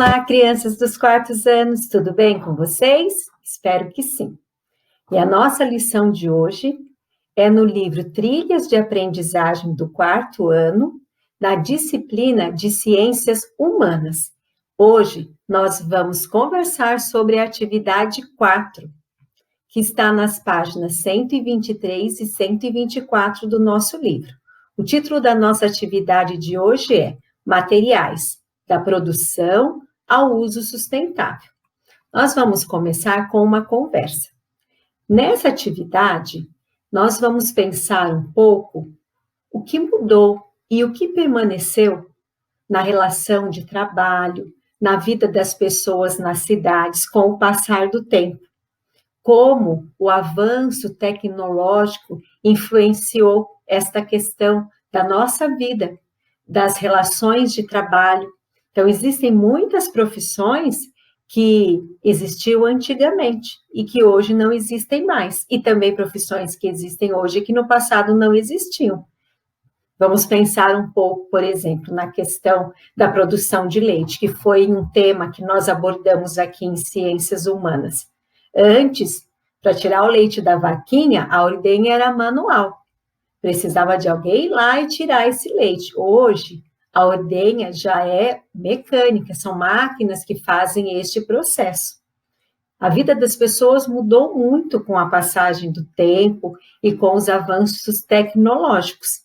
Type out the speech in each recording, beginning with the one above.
Olá, crianças dos 4 anos, tudo bem com vocês? Espero que sim. E a nossa lição de hoje é no livro Trilhas de Aprendizagem do 4º ano, na disciplina de Ciências Humanas. Hoje nós vamos conversar sobre a atividade 4, que está nas páginas 123 e 124 do nosso livro. O título da nossa atividade de hoje é Materiais, da produção ao uso sustentável. Nós vamos começar com uma conversa. Nessa atividade, nós vamos pensar um pouco o que mudou e o que permaneceu na relação de trabalho, na vida das pessoas nas cidades com o passar do tempo. Como o avanço tecnológico influenciou esta questão da nossa vida, das relações de trabalho. Então, existem muitas profissões que existiam antigamente e que hoje não existem mais, e também profissões que existem hoje e que no passado não existiam. Vamos pensar um pouco, por exemplo, na questão da produção de leite, que foi um tema que nós abordamos aqui em Ciências Humanas. Antes, para tirar o leite da vaquinha, a ordenha era manual. Precisava de alguém ir lá e tirar esse leite. Hoje, a ordenha já é mecânica, são máquinas que fazem este processo. A vida das pessoas mudou muito com a passagem do tempo e com os avanços tecnológicos.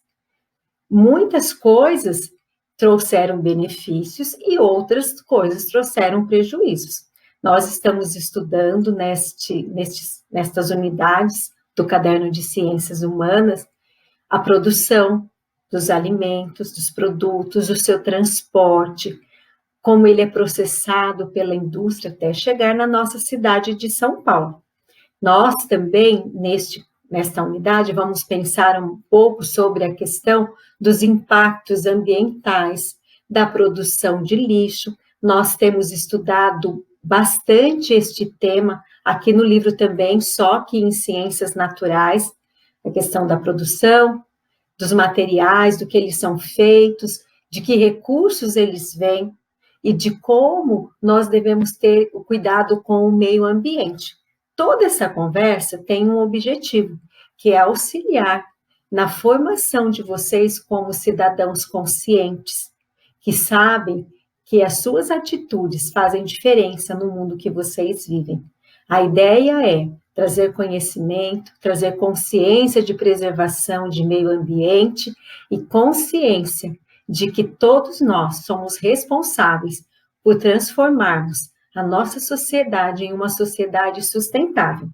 Muitas coisas trouxeram benefícios e outras coisas trouxeram prejuízos. Nós estamos estudando nestas unidades do Caderno de Ciências Humanas a produção dos alimentos, dos produtos, o seu transporte, como ele é processado pela indústria até chegar na nossa cidade de São Paulo. Nós também, nesta unidade, vamos pensar um pouco sobre a questão dos impactos ambientais, da produção de lixo. Nós temos estudado bastante este tema aqui no livro também, só que em Ciências Naturais, a questão da produção, dos materiais, do que eles são feitos, de que recursos eles vêm e de como nós devemos ter o cuidado com o meio ambiente. Toda essa conversa tem um objetivo, que é auxiliar na formação de vocês como cidadãos conscientes, que sabem que as suas atitudes fazem diferença no mundo que vocês vivem. A ideia é trazer conhecimento, trazer consciência de preservação de meio ambiente e consciência de que todos nós somos responsáveis por transformarmos a nossa sociedade em uma sociedade sustentável.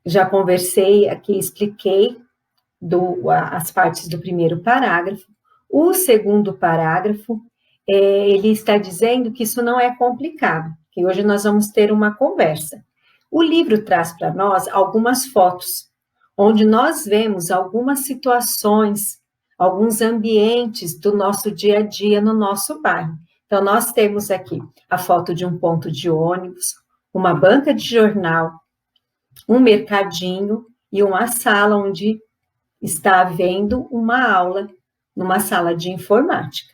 Já conversei aqui, expliquei as partes do primeiro parágrafo. O segundo parágrafo, ele está dizendo que isso não é complicado, que hoje nós vamos ter uma conversa. O livro traz para nós algumas fotos, onde nós vemos algumas situações, alguns ambientes do nosso dia a dia no nosso bairro. Então, nós temos aqui a foto de um ponto de ônibus, uma banca de jornal, um mercadinho e uma sala onde está havendo uma aula, numa sala de informática.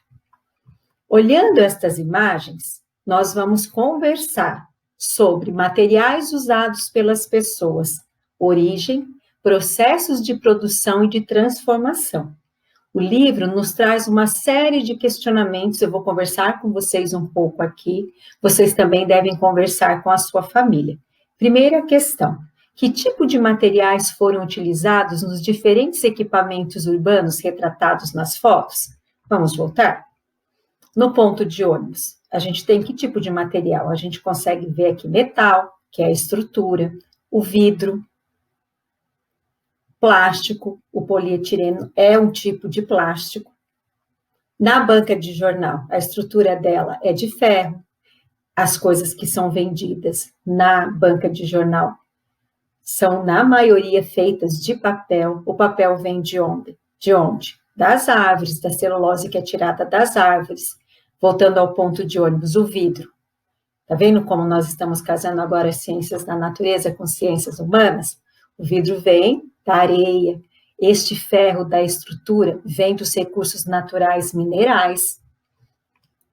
Olhando estas imagens, nós vamos conversar sobre materiais usados pelas pessoas, origem, processos de produção e de transformação. O livro nos traz uma série de questionamentos, eu vou conversar com vocês um pouco aqui, vocês também devem conversar com a sua família. Primeira questão: que tipo de materiais foram utilizados nos diferentes equipamentos urbanos retratados nas fotos? Vamos voltar? No ponto de ônibus, a gente tem que tipo de material? A gente consegue ver aqui metal, que é a estrutura, o vidro, plástico, o polietileno é um tipo de plástico. Na banca de jornal, a estrutura dela é de ferro. As coisas que são vendidas na banca de jornal são, na maioria, feitas de papel. O papel vem de onde? Das árvores, da celulose que é tirada das árvores. Voltando ao ponto de ônibus, o vidro. Tá vendo como nós estamos casando agora as ciências da natureza com ciências humanas? O vidro vem da areia. Este ferro da estrutura vem dos recursos naturais minerais.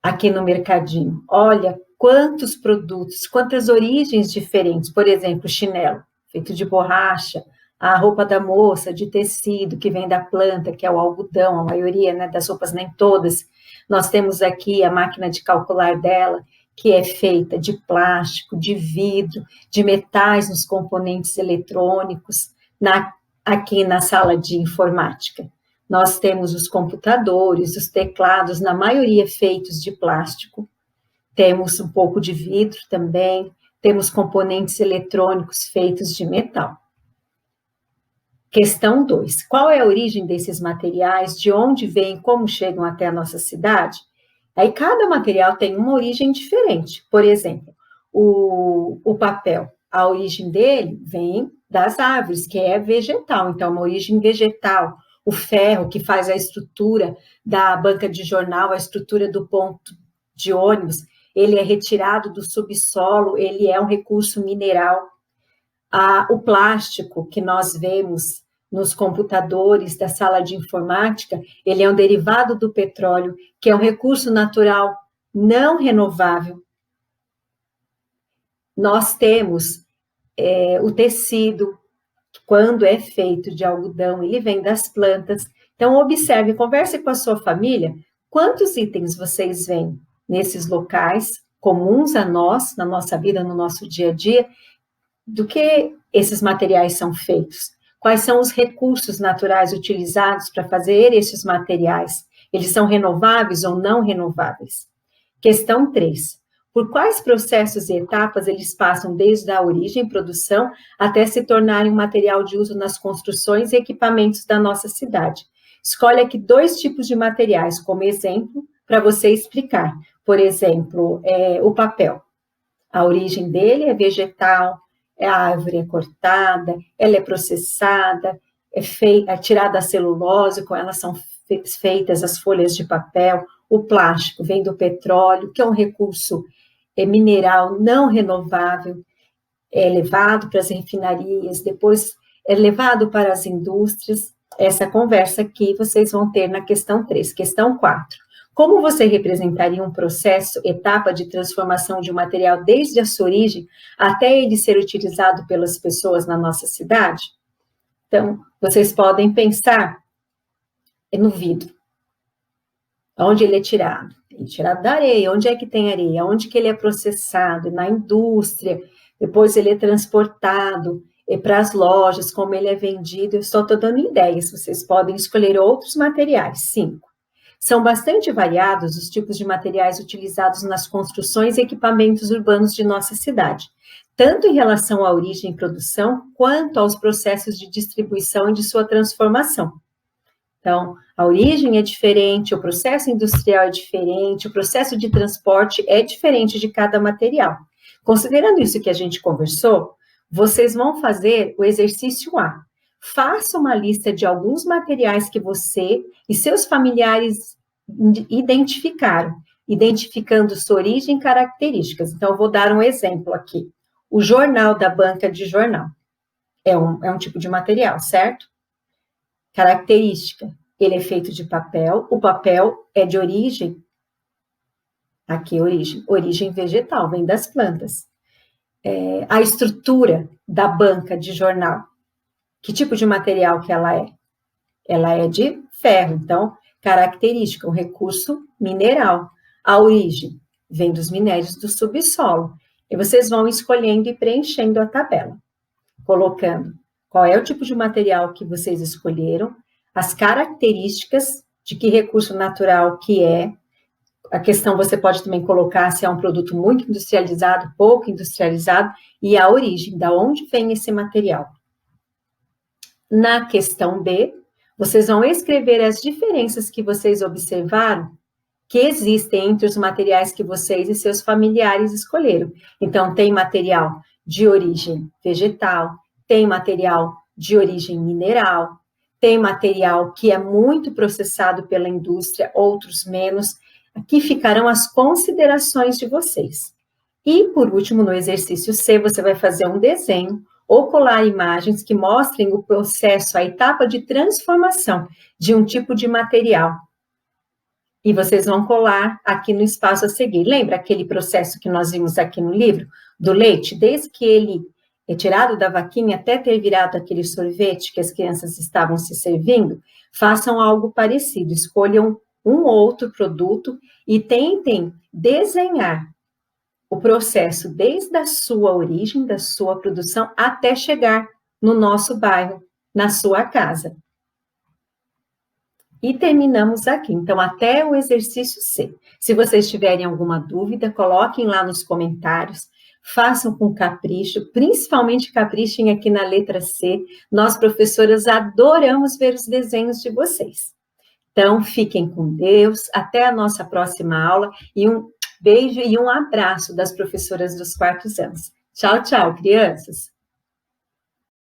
aqui no mercadinho. Olha quantos produtos, quantas origens diferentes. Por exemplo, o chinelo, feito de borracha, a roupa da moça, de tecido, que vem da planta, que é o algodão, a maioria, né, das roupas, nem todas. Nós temos aqui a máquina de calcular dela, que é feita de plástico, de vidro, de metais nos componentes eletrônicos, aqui na sala de informática. Nós temos os computadores, os teclados, na maioria feitos de plástico, temos um pouco de vidro também, temos componentes eletrônicos feitos de metal. Questão 2. Qual é a origem desses materiais, de onde vêm, como chegam até a nossa cidade? Aí cada material tem uma origem diferente. Por exemplo, o papel, a origem dele vem das árvores, que é vegetal, então uma origem vegetal. O ferro, que faz a estrutura da banca de jornal, a estrutura do ponto de ônibus, ele é retirado do subsolo, ele é um recurso mineral. O plástico que nós vemos nos computadores da sala de informática, ele é um derivado do petróleo, que é um recurso natural não renovável. Nós temos o tecido, quando é feito de algodão, ele vem das plantas. Então, observe, converse com a sua família, quantos itens vocês veem nesses locais comuns a nós, na nossa vida, no nosso dia a dia, do que esses materiais são feitos? Quais são os recursos naturais utilizados para fazer esses materiais? Eles são renováveis ou não renováveis? Questão 3. Por quais processos e etapas eles passam desde a origem e produção até se tornarem um material de uso nas construções e equipamentos da nossa cidade? Escolhe aqui 2 tipos de materiais como exemplo para você explicar. Por exemplo, o papel. A origem dele é vegetal, a árvore é cortada, ela é processada, é tirada a celulose, com elas são feitas as folhas de papel. O plástico vem do petróleo, que é um recurso mineral não renovável, é levado para as refinarias, depois é levado para as indústrias. Essa conversa aqui vocês vão ter na questão 3. Questão 4. Como você representaria um processo, etapa de transformação de um material desde a sua origem até ele ser utilizado pelas pessoas na nossa cidade? Então, vocês podem pensar no vidro. Onde ele é tirado? Ele é tirado da areia. Onde é que tem areia? Onde que ele é processado? Na indústria. Depois ele é transportado para as lojas, como ele é vendido. Eu estou dando ideias. Vocês podem escolher outros materiais. 5. São bastante variados os tipos de materiais utilizados nas construções e equipamentos urbanos de nossa cidade, tanto em relação à origem e produção, quanto aos processos de distribuição e de sua transformação. Então, a origem é diferente, o processo industrial é diferente, o processo de transporte é diferente de cada material. Considerando isso que a gente conversou, vocês vão fazer o exercício A. Faça uma lista de alguns materiais que você e seus familiares identificaram, identificando sua origem e características. Então, eu vou dar um exemplo aqui. O jornal da banca de jornal é um tipo de material, certo? Característica, ele é feito de papel, o papel é de origem, aqui origem vegetal, vem das plantas. A estrutura da banca de jornal, que tipo de material que ela é? Ela é de ferro, então, característica, um recurso mineral. A origem vem dos minérios do subsolo. E vocês vão escolhendo e preenchendo a tabela, colocando qual é o tipo de material que vocês escolheram, as características de que recurso natural que é. A questão você pode também colocar se é um produto muito industrializado, pouco industrializado, e a origem, da onde vem esse material. Na questão B, vocês vão escrever as diferenças que vocês observaram que existem entre os materiais que vocês e seus familiares escolheram. Então, tem material de origem vegetal, tem material de origem mineral, tem material que é muito processado pela indústria, outros menos. Aqui ficarão as considerações de vocês. E, por último, no exercício C, você vai fazer um desenho ou colar imagens que mostrem o processo, a etapa de transformação de um tipo de material E vocês vão colar aqui no espaço a seguir. Lembra aquele processo que nós vimos aqui no livro, do leite? Desde que ele é tirado da vaquinha até ter virado aquele sorvete que as crianças estavam se servindo, façam algo parecido. Escolham um outro produto e tentem desenhar o processo desde a sua origem, da sua produção, até chegar no nosso bairro, na sua casa. E terminamos aqui. Então, até o exercício C. Se vocês tiverem alguma dúvida, coloquem lá nos comentários, façam com capricho, principalmente caprichem aqui na letra C. Nós, professoras, adoramos ver os desenhos de vocês. Então, fiquem com Deus, até a nossa próxima aula, e um beijo e um abraço das professoras dos quartos anos. Tchau, tchau, crianças!